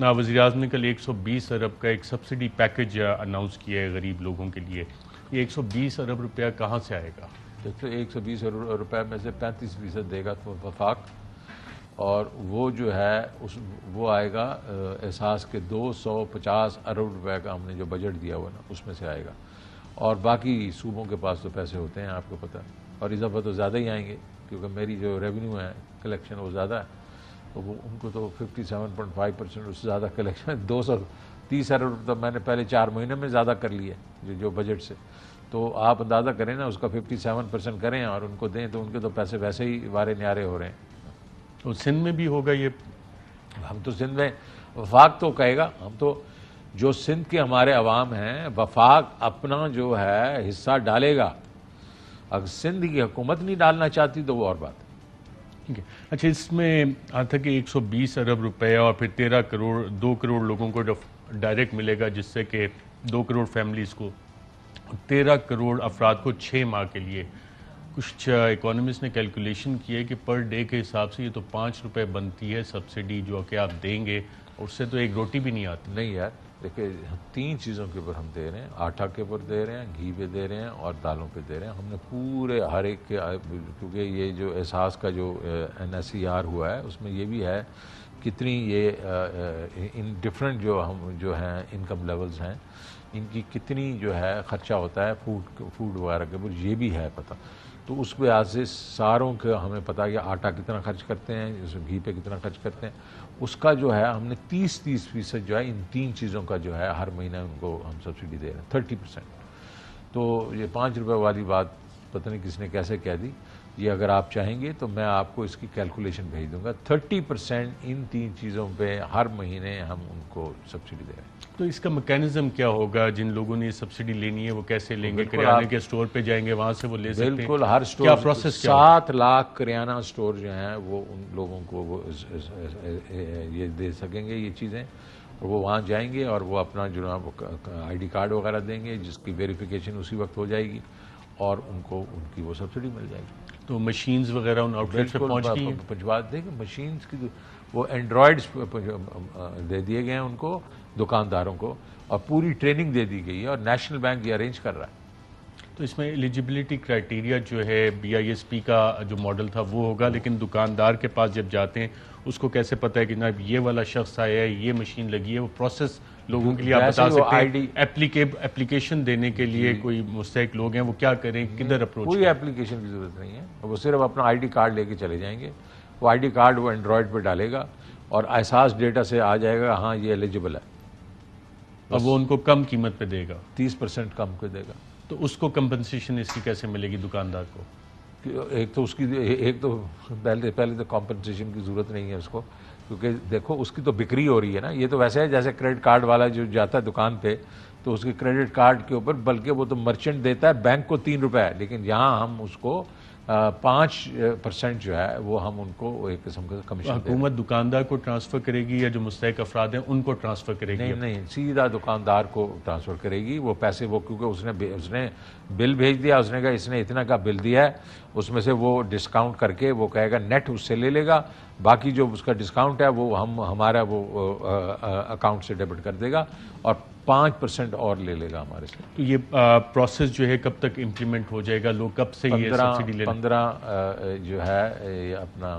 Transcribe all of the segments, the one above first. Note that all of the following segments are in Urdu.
وزیر اعظم نے کل 120 ارب کا ایک سبسڈی پیکج اناؤنس کیا ہے غریب لوگوں کے لیے. یہ 120 ارب روپیہ کہاں سے آئے گا؟ دیکھو 120 روپے میں سے 35% دے گا تو وفاق، اور وہ جو ہے وہ آئے گا احساس کے 250 ارب روپے کا ہم نے جو بجٹ دیا ہوا نا اس میں سے آئے گا. اور باقی صوبوں کے پاس تو پیسے ہوتے ہیں آپ کو پتہ، اور اضافہ تو زیادہ ہی آئیں گے کیونکہ میری جو ریونیو ہے کلیکشن وہ زیادہ ہے، تو وہ ان کو تو 57.5% اس سے زیادہ کلیکشن 230 ارب تو میں نے پہلے 4 مہینے میں زیادہ کر لیا جو بجٹ سے. تو آپ اندازہ کریں نا، اس کا 57% کریں اور ان کو دیں تو ان کے تو پیسے ویسے ہی وارے نیارے ہو رہے ہیں. تو سندھ میں بھی ہوگا یہ؟ ہم تو سندھ میں وفاق تو کہے گا، ہم تو جو سندھ کے ہمارے عوام ہیں وفاق اپنا جو ہے حصہ ڈالے گا. اگر سندھ کی حکومت نہیں ڈالنا چاہتی تو وہ اور بات ہے. ٹھیک ہے. اچھا، اس میں آتا کہ 120 ارب روپے اور پھر 2 کروڑ لوگوں کو ڈائریکٹ ملے گا، جس سے کہ 2 کروڑ فیملیز کو، 13 کروڑ افراد کو 6 ماہ کے لیے. کچھ اکانومسٹ نے کیلکولیشن کی ہے کہ پر ڈے کے حساب سے یہ تو 5 روپے بنتی ہے سبسڈی جو کہ آپ دیں گے، اور اس سے تو ایک روٹی بھی نہیں آتی. نہیں یار، دیکھیں 3 چیزوں کے اوپر ہم دے رہے ہیں، آٹا کے اوپر دے رہے ہیں، گھی پہ دے رہے ہیں اور دالوں پہ دے رہے ہیں. ہم نے پورے ہر ایک کے، کیونکہ یہ جو احساس کا جو NSER ہوا ہے اس میں یہ بھی ہے کتنی یہ ان ڈفرینٹ جو ہیں انکم لیولز ہیں، ان کی کتنی جو ہے خرچہ ہوتا ہے فوڈ وغیرہ کے اوپر، یہ بھی ہے پتہ. تو اس لحاظ سے ساروں کے ہمیں پتہ ہے کہ آٹا کتنا خرچ کرتے ہیں، گھی پہ کتنا خرچ کرتے ہیں. اس کا جو ہے ہم نے 30% جو ہے ان 3 چیزوں کا جو ہے ہر مہینہ ان کو ہم سبسڈی دے رہے ہیں 30%. تو یہ 5 روپے والی بات پتہ نہیں کس نے کیسے کہہ دی. یہ اگر آپ چاہیں گے تو میں آپ کو اس کی کیلکولیشن بھیج دوں گا. 30% ان 3 چیزوں پہ ہر مہینے ہم ان کو سبسڈی دے رہے ہیں. تو اس کا میکینزم کیا ہوگا؟ جن لوگوں نے یہ سبسڈی لینی ہے وہ کیسے لیں گے؟ بالکل کریانے کے اسٹور پہ جائیں گے، وہاں سے وہ لے سکتے ہیں؟ بالکل، ہر اسٹور کیا پروسیس؟ 7 لاکھ کریانہ اسٹور جو ہیں وہ ان لوگوں کو وہ یہ دے سکیں گے یہ چیزیں، اور وہ وہاں جائیں گے اور وہ اپنا جو ID کارڈ وغیرہ دیں گے جس کی ویریفیکیشن اسی وقت ہو جائے گی اور ان کو ان کی وہ سبسڈی مل جائے گی. تو مشینز وغیرہ ان آؤٹ لیٹس پہ پہنچ گئی ہیں؟ پہنچوا دیں گے. مشینز کی وہ اینڈرائڈس دے دیے گئے ہیں ان کو، دکانداروں کو، اور پوری ٹریننگ دے دی گئی ہے اور نیشنل بینک یہ ارینج کر رہا ہے. تو اس میں ایلیجیبلٹی کرائٹیریا جو ہے BISP کا جو ماڈل تھا وہ ہوگا، لیکن دکاندار کے پاس جب جاتے ہیں اس کو کیسے پتہ ہے کہ جناب یہ والا شخص آیا ہے، یہ مشین لگی ہے؟ وہ پروسیس لوگوں کے لیے آپ بتا سکتے ہیں؟ اپلیکیشن دینے کے لیے کوئی مستحق لوگ ہیں وہ کیا کریں، کدھر اپروچ؟ کوئی اپلیکیشن کی ضرورت نہیں ہے، وہ صرف اپنا ID کارڈ لے کے چلے جائیں گے. وہ ID کارڈ وہ اینڈرائڈ پہ ڈالے گا اور احساس ڈیٹا سے آ جائے گا ہاں یہ ایلیجیبل ہے. اور وہ ان کو کم قیمت پہ دے گا، 30% کم کو دے گا. تو اس کو کمپنسیشن اس کی کیسے ملے گی دکاندار کو؟ ایک تو پہلے تو کمپنسیشن کی ضرورت نہیں ہے اس کو، کیونکہ دیکھو اس کی تو بکری ہو رہی ہے نا. یہ تو ویسے ہے جیسے کریڈٹ کارڈ والا جو جاتا ہے دکان پہ تو اس کے کریڈٹ کارڈ کے اوپر، بلکہ وہ تو مرچنٹ دیتا ہے بینک کو 3 روپے، لیکن یہاں ہم اس کو 5% جو ہے وہ ہم ان کو ایک قسم کا کمیشن دیں. حکومت دکاندار کو ٹرانسفر کرے گی یا جو مستحق افراد ہیں ان کو ٹرانسفر کرے گی؟ نہیں، سیدھا دکاندار کو ٹرانسفر کرے گی وہ پیسے. وہ کیونکہ اس نے بل بھیج دیا، اس نے کہا اس نے اتنا کا بل دیا ہے، اس میں سے وہ ڈسکاؤنٹ کر کے وہ کہے گا نیٹ اس سے لے لے گا، باقی جو اس کا ڈسکاؤنٹ ہے وہ ہمارا وہ اکاؤنٹ سے ڈیبٹ کر دے گا اور 5% اور لے لے گا ہمارے سے. تو یہ پروسیس جو ہے کب تک امپلیمنٹ ہو جائے گا؟ لوگ کب سے یہ سبسڈی لے؟ 15 جو ہے یہ اپنا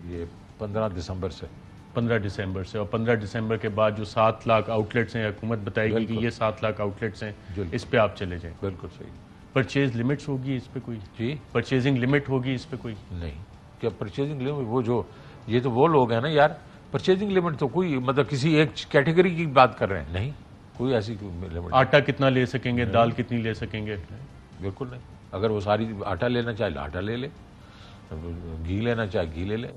یہ 15 دسمبر سے. 15 دسمبر سے. اور 15 دسمبر کے بعد جو 7 لاکھ آؤٹ لیٹس ہیں، حکومت بتائے گی کہ یہ 7 لاکھ آؤٹ لیٹس ہیں، اس پہ آپ چلے جائیں. بالکل صحیح. پرچیز لمٹس ہوگی اس پہ کوئی؟ جی، پرچیزنگ لمٹ ہوگی اس پہ کوئی؟ نہیں. کیا پرچیزنگ لمٹ؟ وہ جو یہ تو وہ لوگ ہیں نا یار، پرچیزنگ لمٹ تو کوئی مطلب کسی ایک کیٹیگری کی بات کر رہے ہیں، نہیں کوئی ایسی لمٹ. آٹا کتنا لے سکیں گے، دال کتنی لے سکیں گے؟ بالکل نہیں. اگر وہ ساری آٹا لینا چاہے آٹا لے لے، گھی لینا چاہے گھی لے لے.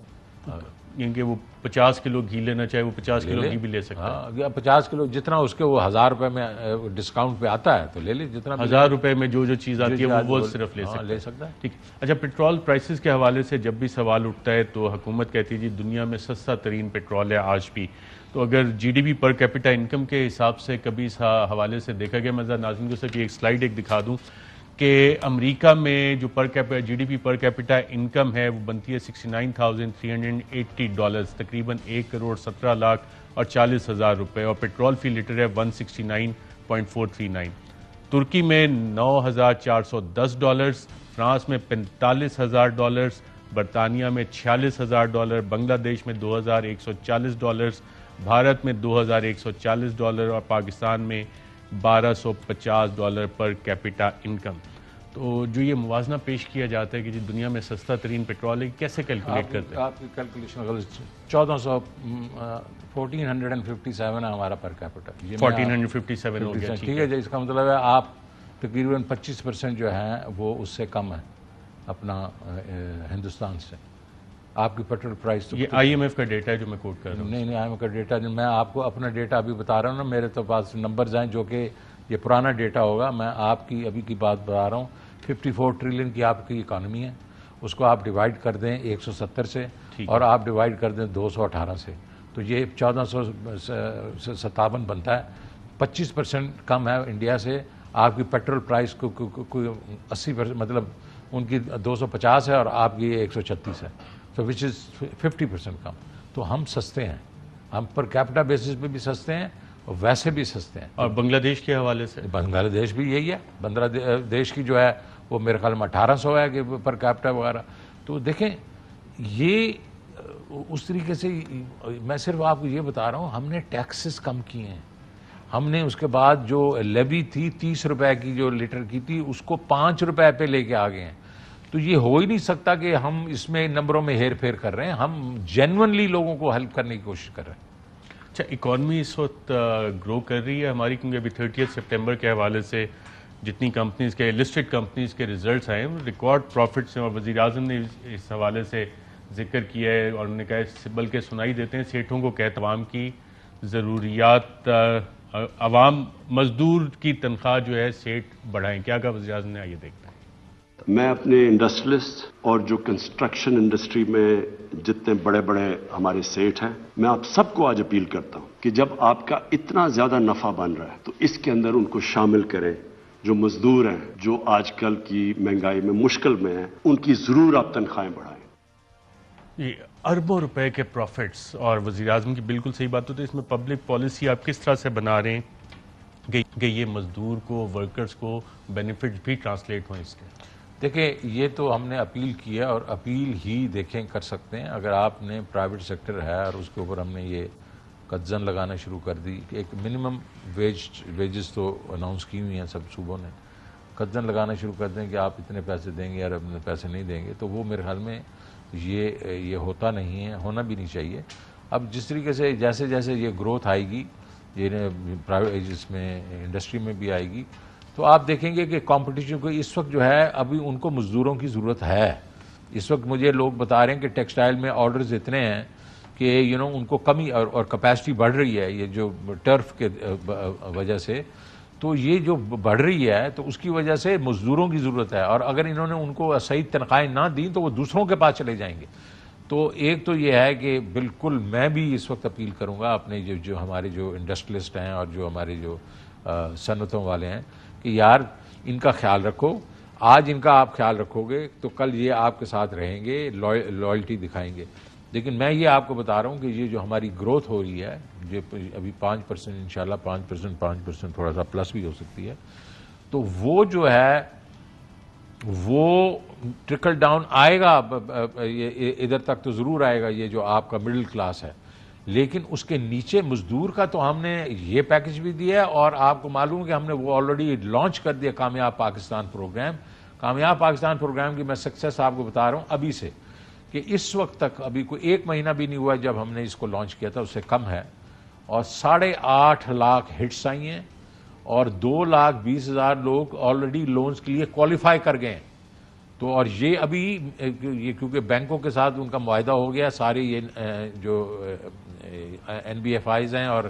یعنی کہ وہ 50 کلو گھی لینا چاہے وہ 50 کلو گھی بھی لے سکتا ہے. ہاں، 50 کلو جتنا اس کے وہ 1000 روپے میں ڈسکاؤنٹ پہ آتا ہے تو لے لے. جتنا 1000 روپے میں جو چیز آتی ہے وہ صرف لے سکتا ہے. ٹھیک. اچھا، پیٹرول پرائسز کے حوالے سے جب بھی سوال اٹھتا ہے تو حکومت کہتی ہے جی دنیا میں سستا ترین پیٹرول ہے آج بھی. تو اگر GDP پر کیپٹا انکم کے حساب سے کبھی اس حوالے سے دیکھا گیا، میں ناظرین کو صرف ایک سلائیڈ دکھا دوں کہ امریکہ میں جو G D P per capita income ہے وہ بنتی ہے $69,380، تقریباً 1,17,40,000 روپے، اور پیٹرول فی لیٹر ہے 169.439۔ ترکی میں $9,410، فرانس میں $45,000، برطانیہ میں $46,000، بنگلہ دیش میں $2,140، بھارت میں $2,140، اور پاکستان میں $1,250 پر کیپٹا انکم۔ تو جو یہ موازنہ پیش کیا جاتا ہے کہ جی دنیا میں سستا ترین پیٹرول ہے، کیسے کیلکولیٹ کرتے ہیں؟ آپ کی کیلکولیشن غلط، 1457 ہے ہمارا پر کیپٹا، 1457 ہو گیا، ٹھیک ہے جی۔ اس کا مطلب ہے آپ تقریباً 25% جو ہیں وہ اس سے کم ہے اپنا ہندوستان سے۔ آپ کی پیٹرول پرائس تو یہ آئی ایم ایف کا ڈیٹا ہے جو میں کوٹ کر رہا ہوں۔ نہیں آئی ایم ایف کا ڈیٹا، میں آپ کو اپنا ڈیٹا ابھی بتا رہا ہوں نا، میرے تو پاس نمبرز ہیں جو کہ یہ پرانا ڈیٹا ہوگا، میں آپ کی ابھی کی بات بتا رہا ہوں۔ 54 ٹریلین کی آپ کی اکانومی ہے، اس کو آپ ڈیوائڈ کر دیں 170 سے، اور آپ ڈیوائڈ کر دیں 218 سے، تو یہ 1457 بنتا ہے۔ 25% کم ہے انڈیا سے۔ آپ کی پیٹرول پرائس کو 80%، مطلب ان کی 250 ہے اور آپ کی 136 ہے، تو وچ از 50% کم۔ تو ہم سستے ہیں، ہم پر کیپٹا بیسس پہ بھی سستے ہیں اور ویسے بھی سستے ہیں۔ اور بنگلہ دیش کے حوالے سے بنگلہ دیش بھی یہی ہے، بنگلہ دیش کی جو ہے وہ میرے خیال میں 1800 ہے کہ پر کیپٹا وغیرہ۔ تو دیکھیں یہ اس طریقے سے، میں صرف آپ کو یہ بتا رہا ہوں ہم نے ٹیکسز کم کیے ہیں، ہم نے اس کے بعد جو لیوی تھی 30 روپے کی جو لیٹر کی تھی اس کو 5 روپے پہ لے کے آ گئے ہیں۔ تو یہ ہو ہی نہیں سکتا کہ ہم اس میں نمبروں میں ہیر پھیر کر رہے ہیں، ہم جینونلی لوگوں کو ہیلپ کرنے کی کوشش کر رہے ہیں۔ اچھا، اکانومی اس وقت گرو کر رہی ہے ہماری، کیونکہ ابھی 30 سپٹمبر کے حوالے سے جتنی کمپنیز کے لسٹڈ کمپنیز کے ریزلٹس آئے ہیں ریکارڈ پروفٹس ہیں، اور وزیر اعظم نے اس حوالے سے ذکر کیا ہے، اور انہوں نے کہا بلکہ سنائی دیتے ہیں سیٹھوں کو کہ عوام کی ضروریات، عوام مزدور کی تنخواہ جو ہے سیٹ بڑھائیں۔ کیا کہا وزیر اعظم نے، آئیے دیکھتے ہیں۔ میں اپنے انڈسٹریلسٹ اور جو کنسٹرکشن انڈسٹری میں جتنے بڑے بڑے ہمارے سیٹ ہیں، میں آپ سب کو آج اپیل کرتا ہوں کہ جب آپ کا اتنا زیادہ نفع بن رہا ہے تو اس کے اندر ان کو شامل کریں۔ جو مزدور ہیں، جو آج کل کی مہنگائی میں مشکل میں ہیں، ان کی ضرور آپ تنخواہیں بڑھائیں۔ یہ اربوں روپے کے پروفٹس، اور وزیر اعظم کی بالکل صحیح بات ہوتی ہے، اس میں پبلک پالیسی آپ کس طرح سے بنا رہے ہیں کہ یہ مزدور کو، ورکرز کو بینیفٹس بھی ٹرانسلیٹ ہوں اس کے؟ دیکھیں یہ تو ہم نے اپیل کی ہے، اور اپیل ہی دیکھیں کر سکتے ہیں۔ اگر آپ نے پرائیویٹ سیکٹر ہے اور اس کے اوپر ہم نے یہ قدزن لگانا شروع کر دی کہ ایک منیمم ویجز تو اناؤنس کی ہوئی ہیں سب صوبوں نے، قدزن لگانا شروع کر دیں کہ آپ اتنے پیسے دیں گے اور اتنے پیسے نہیں دیں گے، تو وہ میرے خیال میں یہ ہوتا نہیں ہے، ہونا بھی نہیں چاہیے۔ اب جس طریقے سے جیسے جیسے یہ گروتھ آئے گی، یہ پرائیویٹ جس میں انڈسٹری میں بھی آئے گی، تو آپ دیکھیں گے کہ کمپٹیشن کو اس وقت جو ہے ابھی ان کو مزدوروں کی ضرورت ہے۔ اس وقت مجھے لوگ بتا رہے ہیں کہ ٹیکسٹائل میں آرڈرز اتنے ہیں کہ ان کو کمی اور کیپیسٹی بڑھ رہی ہے، یہ جو ٹرف کے وجہ سے، تو یہ جو بڑھ رہی ہے تو اس کی وجہ سے مزدوروں کی ضرورت ہے، اور اگر انہوں نے ان کو صحیح تنخواہیں نہ دیں تو وہ دوسروں کے پاس چلے جائیں گے۔ تو ایک تو یہ ہے کہ بالکل میں بھی اس وقت اپیل کروں گا اپنے جو ہمارے جو انڈسٹریلسٹ ہیں اور جو ہمارے جو صنعتوں والے ہیں کہ یار ان کا خیال رکھو، آج ان کا آپ خیال رکھو گے تو کل یہ آپ کے ساتھ رہیں گے، لائلٹی دکھائیں گے۔ لیکن میں یہ آپ کو بتا رہا ہوں کہ یہ جو ہماری گروتھ ہو رہی ہے، جو ابھی 5% انشاءاللہ 5% تھوڑا سا پلس بھی ہو سکتی ہے، تو وہ جو ہے وہ ٹرکل ڈاؤن آئے گا، ادھر تک تو ضرور آئے گا، یہ جو آپ کا مڈل کلاس ہے، لیکن اس کے نیچے مزدور کا تو ہم نے یہ پیکج بھی دیا ہے، اور آپ کو معلوم ہے کہ ہم نے وہ آلریڈی لانچ کر دیا کامیاب پاکستان پروگرام۔ کامیاب پاکستان پروگرام کی میں سکسیس آپ کو بتا رہا ہوں ابھی سے، کہ اس وقت تک ابھی کوئی 1 مہینہ بھی نہیں ہوا جب ہم نے اس کو لانچ کیا تھا، اس سے کم ہے، اور 8.5 لاکھ ہٹس آئی ہیں، اور 2,20,000 لوگ آلریڈی لونز کے لیے کوالیفائی کر گئے ہیں۔ تو اور یہ ابھی کیونکہ بینکوں کے ساتھ ان کا معاہدہ ہو گیا، سارے یہ جو NBFIs ہیں اور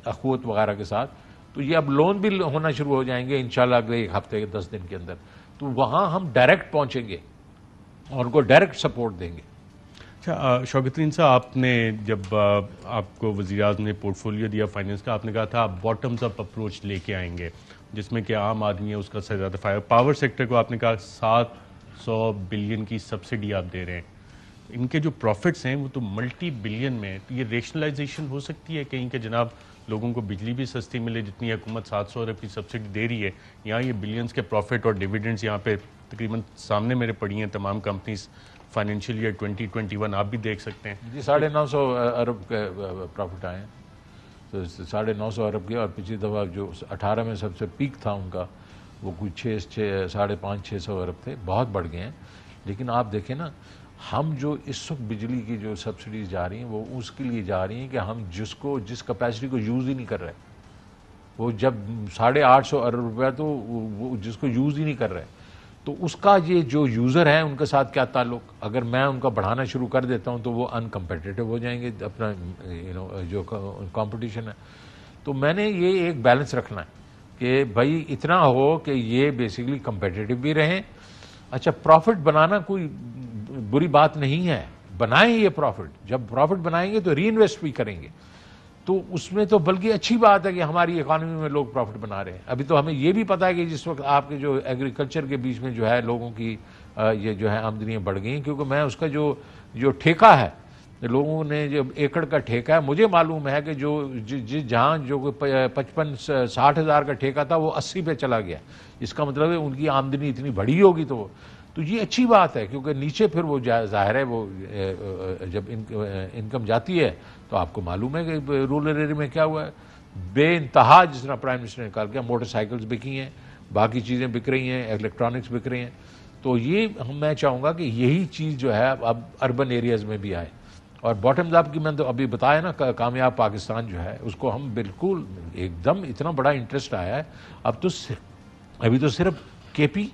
اخوت وغیرہ کے ساتھ، تو یہ اب لون بھی ہونا شروع ہو جائیں گے انشاءاللہ اگلے 1 ہفتے کے 10 دن کے اندر، تو وہاں ہم ڈائریکٹ پہنچیں گے اور ان کو ڈائریکٹ سپورٹ دیں گے۔ اچھا شوکترین صاحب، آپ نے جب آپ کو وزیر اعظم نے پورٹ فولیو دیا فائنینس کا، آپ نے کہا تھا آپ باٹمز اپ اپروچ لے کے آئیں گے جس میں کہ عام آدمی ہے اس کا سے زیادہ فائدہ. پاور سیکٹر کو آپ نے کہا 700 بلین کی سبسڈی آپ دے رہے ہیں. ان کے جو پروفٹس ہیں وہ تو ملٹی بلین میں ہیں. تو یہ ریشنلائزیشن ہو سکتی ہے کہیں کہ جناب لوگوں کو بجلی بھی سستی ملے جتنی حکومت 700 ارب کی سبسڈی دے رہی ہے، یہاں یہ بلینز کے پروفٹ اور ڈیویڈنڈز یہاں پہ تقریباً سامنے میرے پڑی ہیں تمام کمپنیز فائنینشیل ایئر 2021 آپ بھی دیکھ سکتے ہیں. جی 950 ارب کے پروفٹ آئے ہیں، تو 950 ارب کے، اور پچھلی دفعہ جو 18 میں سب سے پیک تھا ان کا وہ کچھ 550-600 ارب تھے، بہت بڑھ گئے ہیں. لیکن آپ دیکھیں نا، ہم جو اس وقت بجلی کی جو سبسڈیز جا رہی ہیں وہ اس کے لیے جا رہی ہیں کہ ہم جس کیپیسٹی کو یوز ہی نہیں کر رہے، وہ جب 850 ارب روپیہ تو وہ جس کو یوز ہی نہیں کر رہے، تو اس کا یہ جو یوزر ہیں ان کے ساتھ کیا تعلق؟ اگر میں ان کا بڑھانا شروع کر دیتا ہوں تو وہ ان کمپیٹیٹو ہو جائیں گے اپنا جو کمپٹیشن ہے. تو میں نے یہ ایک بیلنس رکھنا ہے کہ بھائی اتنا ہو کہ یہ بیسیکلی کمپیٹیٹو بھی رہیں. اچھا پروفٹ بنانا کوئی بری بات نہیں ہے، بنائیں یہ پروفٹ، جب پروفٹ بنائیں گے تو ری انویسٹ بھی کریں گے، تو اس میں تو بلکہ اچھی بات ہے کہ ہماری اکانومی میں لوگ پروفٹ بنا رہے ہیں. ابھی تو ہمیں یہ بھی پتا ہے کہ جس وقت آپ کے جو ایگریکلچر کے بیچ میں جو ہے لوگوں کی یہ جو ہے آمدنیاں بڑھ گئی ہیں، کیونکہ میں اس کا جو ٹھیکہ ہے لوگوں نے جو ایکڑ کا ٹھیکہ ہے، مجھے معلوم ہے کہ جہاں جو 55-60 ہزار کا ٹھیکہ تھا وہ 80 پہ چلا گیا. اس کا مطلب ہے ان کی آمدنی اتنی بڑی ہوگی تو یہ اچھی بات ہے، کیونکہ نیچے پھر وہ ظاہر ہے وہ جب انکم جاتی ہے تو آپ کو معلوم ہے کہ رورل ایریا میں کیا ہوا ہے، بے انتہا جس طرح پرائم منسٹر نے کہا کہ موٹر سائیکلز بکی ہیں، باقی چیزیں بک رہی ہیں، الیکٹرانکس بک رہی ہیں. تو یہ میں چاہوں گا کہ یہی چیز جو ہے اب اربن ایریاز میں بھی آئے. اور باٹمز اپ کی میں تو ابھی بتایا نا، کامیاب پاکستان جو ہے اس کو ہم بالکل ایک دم اتنا بڑا انٹرسٹ آیا ہے. ابھی تو صرف کے پی،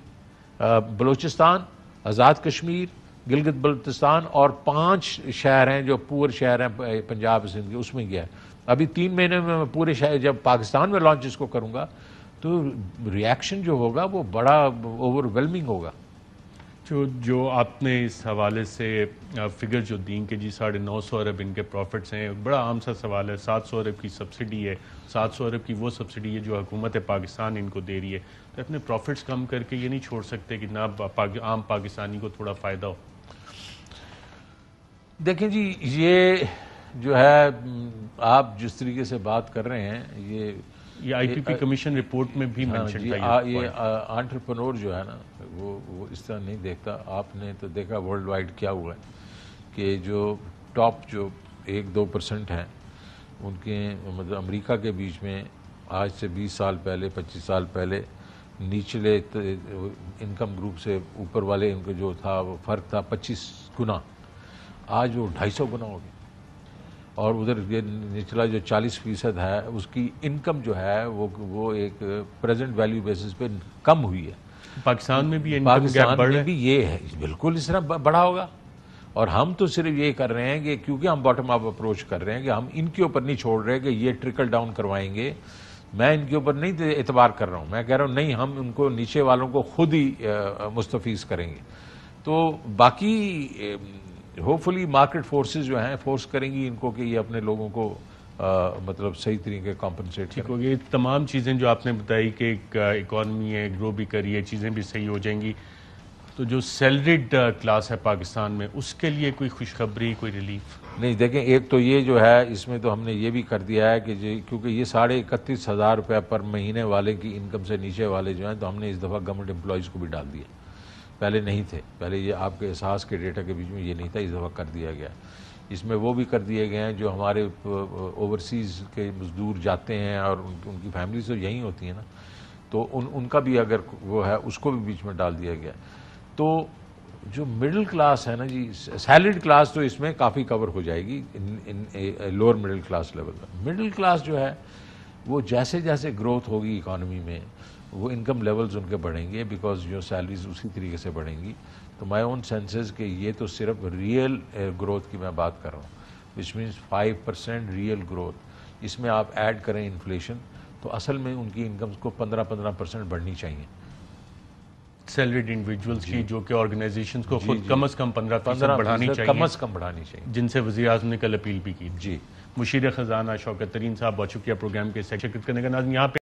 بلوچستان، آزاد کشمیر، گلگت بلتستان اور 5 شہر ہیں جو پور شہر ہیں پنجاب سندھ کے، اس میں گیا ہے. ابھی 3 مہینے میں پورے شہر جب پاکستان میں لانچ اس کو کروں گا تو ریاکشن جو ہوگا وہ بڑا اوور ویلمنگ ہوگا. جو آپ نے اس حوالے سے فگر جو دیں کہ جی 950 ارب ان کے پروفٹس ہیں، بڑا عام سا سوال ہے. 700 ارب کی سبسڈی ہے، 700 ارب کی وہ سبسڈی ہے جو حکومت پاکستان ان کو دے رہی ہے، تو اپنے پروفٹس کم کر کے یہ نہیں چھوڑ سکتے کہ نہ عام پاکستانی کو تھوڑا فائدہ ہو؟ دیکھیں جی، یہ جو ہے آپ جس طریقے سے بات کر رہے ہیں یہ آئی پی پی کمیشن رپورٹ میں بھی منشن تھا. یہ انٹرپرنور جو ہے نا وہ اس طرح نہیں دیکھتا. آپ نے تو دیکھا ورلڈ وائڈ کیا ہوا ہے کہ جو ٹاپ جو 1-2% ہیں ان کے مطلب امریکہ کے بیچ میں آج سے 20 سال پہلے 25 سال پہلے نچلے انکم گروپ سے اوپر والے ان کو جو تھا وہ فرق تھا 25 گنا، آج وہ 250 گنا ہو گیا. اور ادھر یہ نچلا جو 40% ہے اس کی انکم جو ہے وہ ایک پریزنٹ ویلیو بیسس پہ کم ہوئی ہے. پاکستان میں بھی پاکستان میں بھی یہ ہے بالکل اس طرح بڑا ہوگا. اور ہم تو صرف یہ کر رہے ہیں کہ کیونکہ ہم باٹم اپ اپروچ کر رہے ہیں کہ ہم ان کے اوپر نہیں چھوڑ رہے کہ یہ ٹرکل ڈاؤن کروائیں گے. میں ان کے اوپر نہیں اعتبار کر رہا ہوں، میں کہہ رہا ہوں نہیں، ہم ان کو نیچے والوں کو خود ہی مستفیض کریں گے. تو باقی ہوپ فلی مارکیٹ فورسز جو ہیں فورس کریں گی ان کو کہ یہ اپنے لوگوں کو مطلب صحیح طریقے کمپنسیٹ ٹھیک ہو گئی. تمام چیزیں جو آپ نے بتائی کہ ایک اکانومی ہے گرو بھی کری ہے، چیزیں بھی صحیح ہو جائیں گی، تو جو سیلریڈ کلاس ہے پاکستان میں اس کے لیے کوئی خوشخبری، کوئی ریلیف؟ نہیں، دیکھیں ایک تو یہ جو ہے اس میں تو ہم نے یہ بھی کر دیا ہے کہ کیونکہ یہ 31,500 روپے پر مہینے والے کی انکم سے نیچے والے جو ہیں تو ہم نے اس دفعہ گورنمنٹ امپلائیز کو بھی ڈال دیا. پہلے نہیں تھے، پہلے یہ آپ کے احساس کے ڈیٹا کے بیچ میں یہ نہیں تھا، اس دفعہ کر دیا گیا. اس میں وہ بھی کر دیے گئے ہیں جو ہمارے اوورسیز کے مزدور جاتے ہیں اور ان کی فیملیز تو یہیں ہوتی ہیں نا، تو ان کا بھی اگر وہ ہے اس کو بھی بیچ میں ڈال دیا گیا. تو جو مڈل کلاس ہے نا جی، سیلریڈ کلاس تو اس میں کافی کور ہو جائے گی لوور مڈل کلاس لیول کا. مڈل کلاس جو ہے وہ جیسے جیسے گروتھ ہوگی اکانومی میں وہ انکم لیولز ان کے بڑھیں گے، بیکاز جو سیلریز اسی طریقے سے بڑھیں گی. تو مائی اون سینسز کہ یہ تو صرف ریئل گروتھ کی میں بات کر رہا ہوں، وچ مینس 5% ریئل گروتھ. اس میں آپ ایڈ کریں انفلیشن تو اصل میں ان کی انکمز کو 15% بڑھنی چاہیے. سیلریڈ انڈیویجولس کی جو کہ آرگنائزیشنز کو خود کم از کم 15% بڑھانی چاہیے، کم از کم بڑھانی چاہیے، جن سے وزیر اعظم نے کل اپیل بھی کی۔ جی مشیر خزانہ شوکت ترین صاحب بہت شکریہ پروگرام کے شرکت کرنے کا۔ ناظرین یہاں پہ